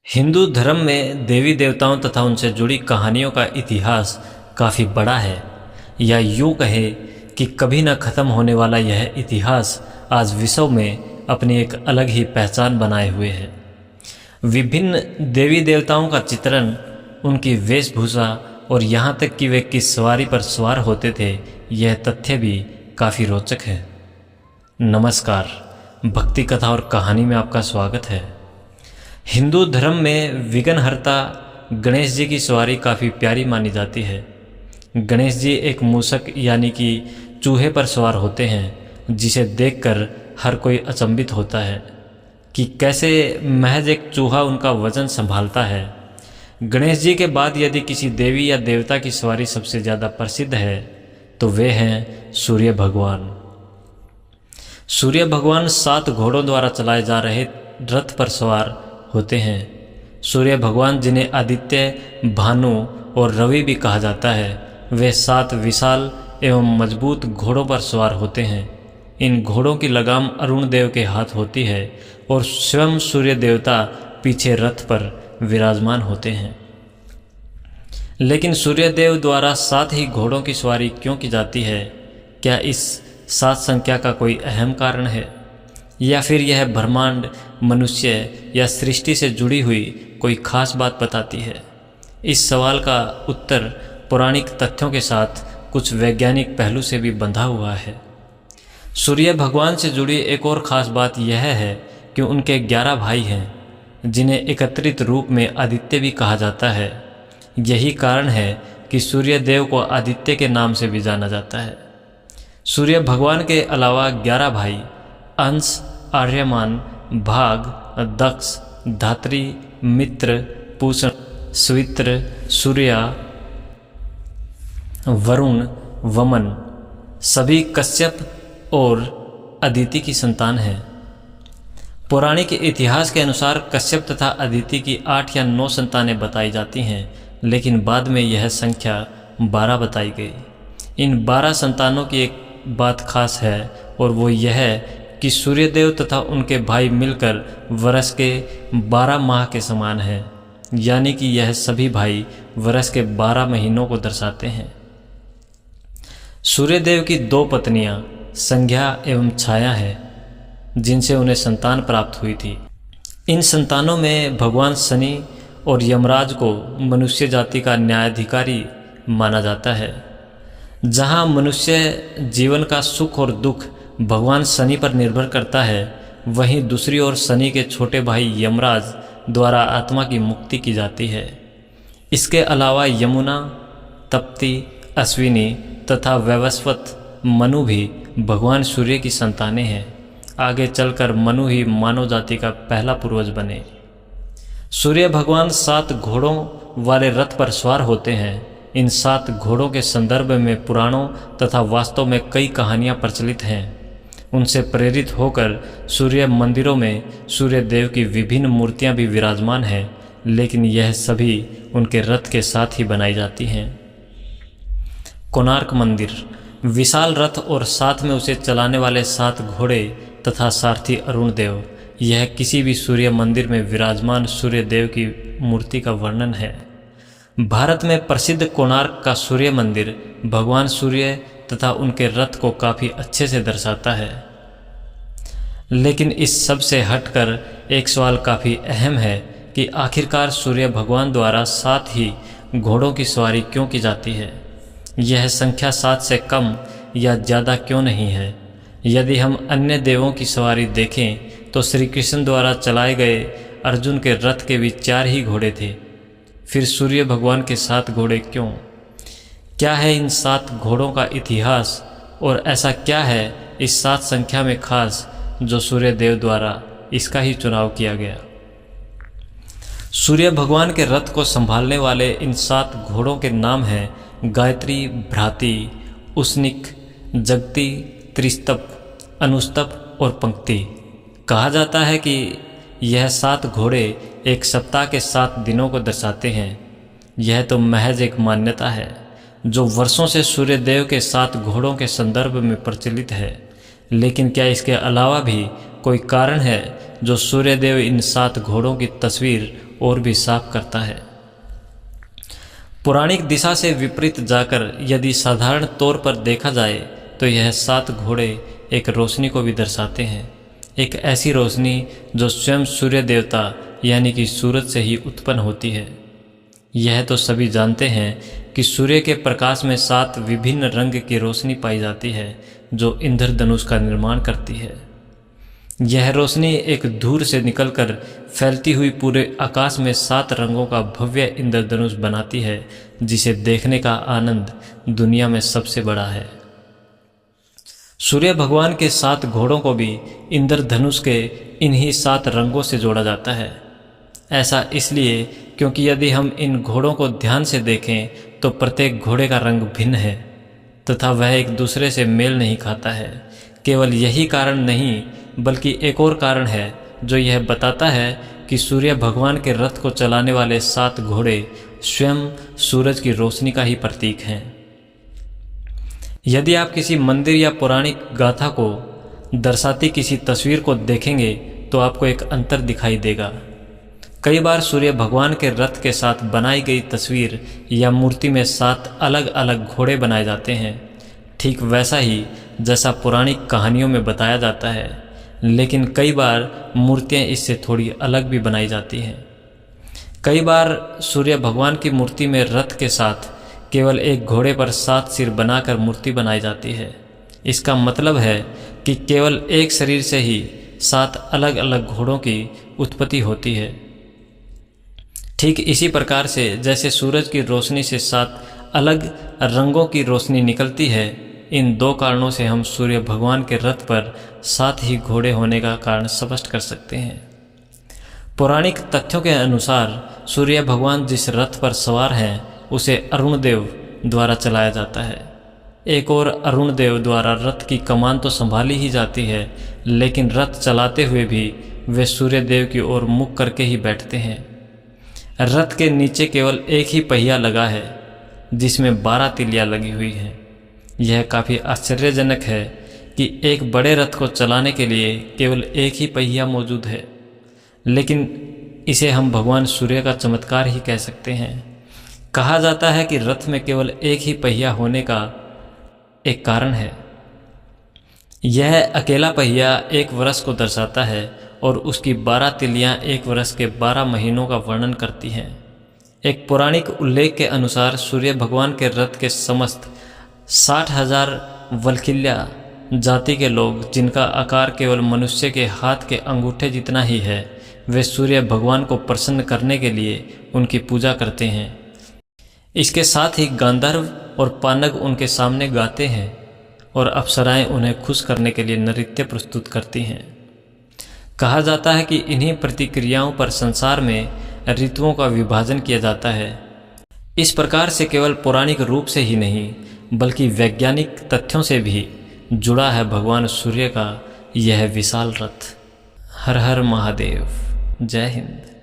हिंदू धर्म में देवी देवताओं तथा उनसे जुड़ी कहानियों का इतिहास काफ़ी बड़ा है, या यूँ कहे कि कभी न ख़त्म होने वाला यह इतिहास आज विश्व में अपनी एक अलग ही पहचान बनाए हुए है। विभिन्न देवी देवताओं का चित्रण, उनकी वेशभूषा और यहाँ तक कि वे किस सवारी पर सवार होते थे, यह तथ्य भी काफ़ी रोचक है। नमस्कार, भक्ति कथा और कहानी में आपका स्वागत है। हिंदू धर्म में विघ्नहर्ता गणेश जी की सवारी काफ़ी प्यारी मानी जाती है। गणेश जी एक मूषक यानी कि चूहे पर सवार होते हैं, जिसे देखकर हर कोई अचंभित होता है कि कैसे महज एक चूहा उनका वजन संभालता है। गणेश जी के बाद यदि किसी देवी या देवता की सवारी सबसे ज़्यादा प्रसिद्ध है तो वे हैं सूर्य भगवान। सूर्य भगवान 7 घोड़ों द्वारा चलाए जा रहे रथ पर सवार होते हैं। सूर्य भगवान, जिन्हें आदित्य, भानु और रवि भी कहा जाता है, वे 7 विशाल एवं मजबूत घोड़ों पर सवार होते हैं। इन घोड़ों की लगाम अरुण देव के हाथ होती है और स्वयं सूर्य देवता पीछे रथ पर विराजमान होते हैं। लेकिन सूर्य देव द्वारा 7 ही घोड़ों की सवारी क्यों की जाती है? क्या इस 7 संख्या का कोई अहम कारण है, या फिर यह ब्रह्मांड, मनुष्य या सृष्टि से जुड़ी हुई कोई खास बात बताती है? इस सवाल का उत्तर पौराणिक तथ्यों के साथ कुछ वैज्ञानिक पहलू से भी बंधा हुआ है। सूर्य भगवान से जुड़ी एक और ख़ास बात यह है कि उनके 11 भाई हैं, जिन्हें एकत्रित रूप में आदित्य भी कहा जाता है। यही कारण है कि सूर्य देव को आदित्य के नाम से भी जाना जाता है। सूर्य भगवान के अलावा 11 भाई अंश, आर्यमान, भाग, दक्ष, धात्री, मित्र, पूषण, स्वित्र, सूर्या, वरुण, वमन सभी कश्यप और अदिति की संतान हैं। पौराणिक इतिहास के अनुसार कश्यप तथा अदिति की 8 या 9 संतानें बताई जाती हैं, लेकिन बाद में यह संख्या 12 बताई गई। इन 12 संतानों की एक बात खास है, और वो यह कि सूर्यदेव तथा उनके भाई मिलकर वर्ष के 12 माह के समान हैं, यानी कि यह सभी भाई वर्ष के 12 महीनों को दर्शाते हैं। सूर्यदेव की 2 पत्नियां संज्ञा एवं छाया हैं, जिनसे उन्हें संतान प्राप्त हुई थी। इन संतानों में भगवान शनि और यमराज को मनुष्य जाति का न्यायाधिकारी माना जाता है। जहाँ मनुष्य जीवन का सुख और दुख भगवान शनि पर निर्भर करता है, वहीं दूसरी ओर शनि के छोटे भाई यमराज द्वारा आत्मा की मुक्ति की जाती है। इसके अलावा यमुना, तप्ती, अश्विनी तथा वैवस्वत, मनु भी भगवान सूर्य की संतानें हैं। आगे चलकर मनु ही मानव जाति का पहला पूर्वज बने। सूर्य भगवान 7 घोड़ों वाले रथ पर सवार होते हैं। इन 7 घोड़ों के संदर्भ में पुराणों तथा वास्तव में कई कहानियाँ प्रचलित हैं। उनसे प्रेरित होकर सूर्य मंदिरों में सूर्य देव की विभिन्न मूर्तियां भी विराजमान हैं, लेकिन यह सभी उनके रथ के साथ ही बनाई जाती हैं। कोणार्क मंदिर विशाल रथ और साथ में उसे चलाने वाले 7 घोड़े तथा सारथी अरुण देव, यह किसी भी सूर्य मंदिर में विराजमान सूर्य देव की मूर्ति का वर्णन है। भारत में प्रसिद्ध कोणार्क का सूर्य मंदिर भगवान सूर्य तथा उनके रथ को काफ़ी अच्छे से दर्शाता है। लेकिन इस सब से हटकर एक सवाल काफ़ी अहम है कि आखिरकार सूर्य भगवान द्वारा 7 ही घोड़ों की सवारी क्यों की जाती है? यह संख्या 7 से कम या ज़्यादा क्यों नहीं है? यदि हम अन्य देवों की सवारी देखें तो श्री कृष्ण द्वारा चलाए गए अर्जुन के रथ के भी 4 ही घोड़े थे। फिर सूर्य भगवान के 7 घोड़े क्यों? क्या है इन 7 घोड़ों का इतिहास, और ऐसा क्या है इस 7 संख्या में खास जो सूर्य देव द्वारा इसका ही चुनाव किया गया? सूर्य भगवान के रथ को संभालने वाले इन 7 घोड़ों के नाम हैं गायत्री, भ्राति, उष्णिक, जगती, त्रिस्तप, अनुस्तप और पंक्ति। कहा जाता है कि यह 7 घोड़े एक सप्ताह के 7 दिनों को दर्शाते हैं। यह तो महज एक मान्यता है जो वर्षों से सूर्य देव के 7 घोड़ों के संदर्भ में प्रचलित है, लेकिन क्या इसके अलावा भी कोई कारण है जो सूर्यदेव इन 7 घोड़ों की तस्वीर और भी साफ करता है। पौराणिक दिशा से विपरीत जाकर यदि साधारण तौर पर देखा जाए तो यह 7 घोड़े एक रोशनी को भी दर्शाते हैं, एक ऐसी रोशनी जो स्वयं सूर्य देवता यानी कि सूरज से ही उत्पन्न होती है। यह तो सभी जानते हैं कि सूर्य के प्रकाश में 7 विभिन्न रंग की रोशनी पाई जाती है जो इंद्रधनुष का निर्माण करती है। यह रोशनी एक धूर से निकलकर फैलती हुई पूरे आकाश में 7 रंगों का भव्य इंद्रधनुष बनाती है, जिसे देखने का आनंद दुनिया में सबसे बड़ा है। सूर्य भगवान के 7 घोड़ों को भी इंद्रधनुष के इन्हीं 7 रंगों से जोड़ा जाता है। ऐसा इसलिए क्योंकि यदि हम इन घोड़ों को ध्यान से देखें तो प्रत्येक घोड़े का रंग भिन्न है तथा वह एक दूसरे से मेल नहीं खाता है। केवल यही कारण नहीं बल्कि एक और कारण है जो यह बताता है कि सूर्य भगवान के रथ को चलाने वाले 7 घोड़े स्वयं सूरज की रोशनी का ही प्रतीक हैं। यदि आप किसी मंदिर या पौराणिक गाथा को दर्शाती किसी तस्वीर को देखेंगे तो आपको एक अंतर दिखाई देगा। कई बार सूर्य भगवान के रथ के साथ बनाई गई तस्वीर या मूर्ति में 7 अलग अलग घोड़े बनाए जाते हैं, ठीक वैसा ही जैसा पौराणिक कहानियों में बताया जाता है, लेकिन कई बार मूर्तियां इससे थोड़ी अलग भी बनाई जाती हैं। कई बार सूर्य भगवान की मूर्ति में रथ के साथ केवल एक घोड़े पर 7 सिर बनाकर मूर्ति बनाई जाती है। इसका मतलब है कि केवल एक शरीर से ही 7 अलग अलग घोड़ों की उत्पत्ति होती है। ठीक इसी प्रकार से जैसे सूरज की रोशनी से 7 अलग रंगों की रोशनी निकलती है, इन 2 कारणों से हम सूर्य भगवान के रथ पर 7 ही घोड़े होने का कारण स्पष्ट कर सकते हैं। पौराणिक तथ्यों के अनुसार सूर्य भगवान जिस रथ पर सवार हैं उसे अरुण देव द्वारा चलाया जाता है। एक और अरुण देव द्वारा रथ की कमान तो संभाली ही जाती है, लेकिन रथ चलाते हुए भी वे सूर्य देव की ओर मुख करके ही बैठते हैं। रथ के नीचे केवल एक ही पहिया लगा है जिसमें 12 तिलियां लगी हुई हैं। यह काफ़ी आश्चर्यजनक है कि एक बड़े रथ को चलाने के लिए केवल एक ही पहिया मौजूद है, लेकिन इसे हम भगवान सूर्य का चमत्कार ही कह सकते हैं। कहा जाता है कि रथ में केवल एक ही पहिया होने का एक कारण है। यह अकेला पहिया 1 वर्ष को दर्शाता है और उसकी 12 तिलियां 1 वर्ष के 12 महीनों का वर्णन करती हैं। एक पौराणिक उल्लेख के अनुसार सूर्य भगवान के रथ के समस्त 60,000 वल्किल्या जाति के लोग, जिनका आकार केवल मनुष्य के हाथ के अंगूठे जितना ही है, वे सूर्य भगवान को प्रसन्न करने के लिए उनकी पूजा करते हैं। इसके साथ ही गांधर्व और पानग उनके सामने गाते हैं और अप्सराएं उन्हें खुश करने के लिए नृत्य प्रस्तुत करती हैं। कहा जाता है कि इन्हीं प्रतिक्रियाओं पर संसार में ऋतुओं का विभाजन किया जाता है। इस प्रकार से केवल पौराणिक रूप से ही नहीं बल्कि वैज्ञानिक तथ्यों से भी जुड़ा है भगवान सूर्य का यह विशाल रथ। हर हर महादेव। जय हिंद।